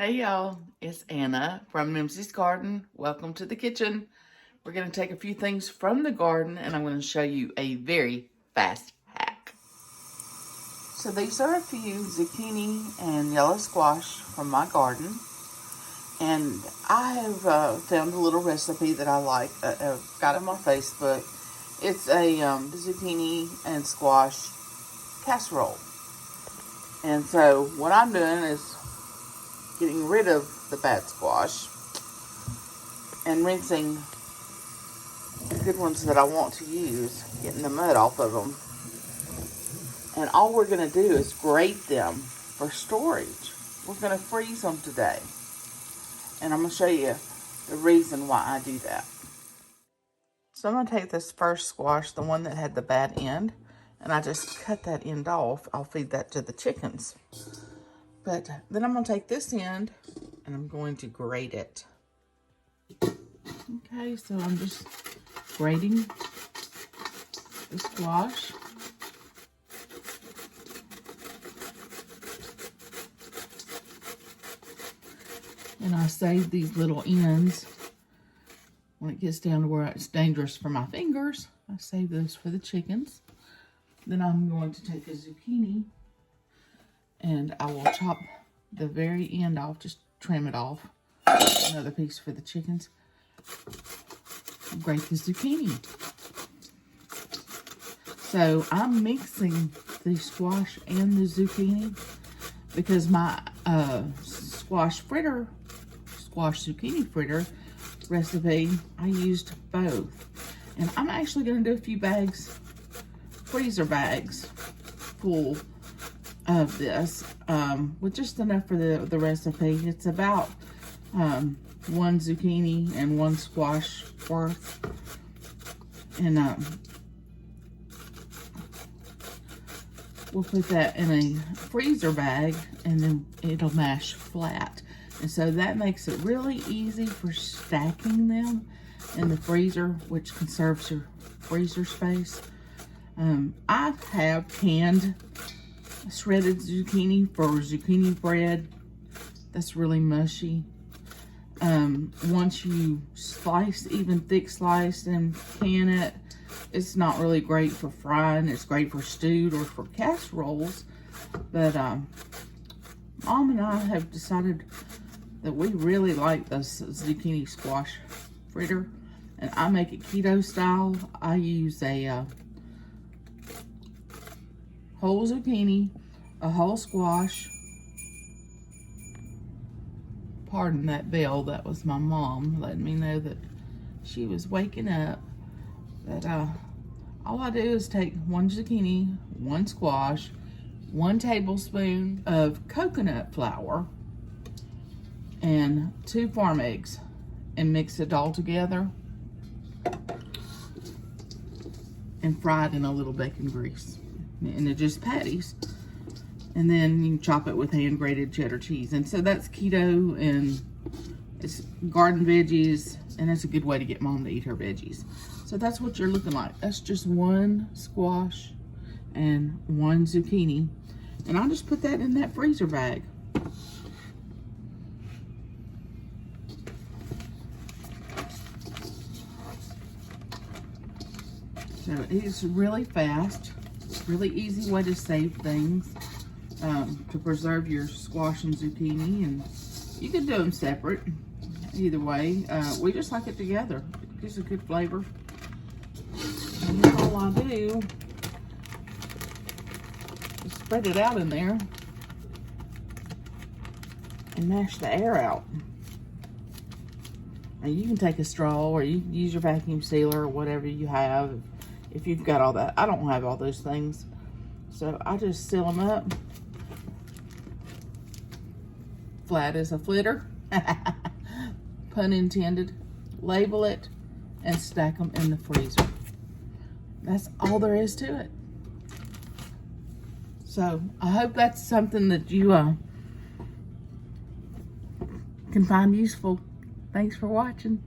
Hey y'all, it's Anna from Mimsy's Garden. Welcome to the kitchen. We're going to take a few things from the garden and I'm going to show you a very fast hack. So these are a few zucchini and yellow squash from my garden. And I have found a little recipe that I like. I've got it on my Facebook. It's a zucchini and squash casserole. And so what I'm doing is getting rid of the bad squash and rinsing the good ones that I want to use, getting the mud off of them. And all we're going to do is grate them for storage. We're going to freeze them today. And I'm going to show you the reason why I do that. So I'm going to take this first squash, the one that had the bad end, and I just cut that end off. I'll feed that to the chickens. But then I'm going to take this end and I'm going to grate it. Okay, so I'm just grating the squash. And I save these little ends. When it gets down to where it's dangerous for my fingers, I save those for the chickens. Then I'm going to take a zucchini and I will chop the very end off, just trim it off. Another piece for the chickens. Grate the zucchini. So I'm mixing the squash and the zucchini because my squash zucchini fritter recipe, I used both. And I'm actually going to do a few bags, freezer bags full of this with just enough for the recipe. It's about one zucchini and one squash worth, and we'll put that in a freezer bag and then it'll mash flat, and so that makes it really easy for stacking them in the freezer, which conserves your freezer space. I have canned shredded zucchini for zucchini bread. That's really mushy. Once you slice, even thick slice, and can it, it's not really great for frying. It's great for stewed or for casseroles. But Mom and I have decided that we really like this zucchini squash fritter, and I make it keto style. I use a whole zucchini, a whole squash. Pardon that bell, that was my mom letting me know that she was waking up. But all I do is take one zucchini, one squash, 1 tablespoon of coconut flour, and 2 farm eggs, and mix it all together and fry it in a little bacon grease. And they're just patties. And then you can chop it with hand grated cheddar cheese. And so that's keto, and it's garden veggies, and it's a good way to get Mom to eat her veggies. So that's what you're looking like. That's just 1 squash and 1 zucchini. And I'll just put that in that freezer bag. So it's really fast, really easy way to save things, to preserve your squash and zucchini, and you can do them separate. Either way, we just like it together. It gives a good flavor. And then all I do is spread it out in there and mash the air out. And you can take a straw, or you can use your vacuum sealer or whatever you have. If you've got all that. I don't have all those things. So I just seal them up. Flat as a flitter. Pun intended. Label it and stack them in the freezer. That's all there is to it. So I hope that's something that you can find useful. Thanks for watching.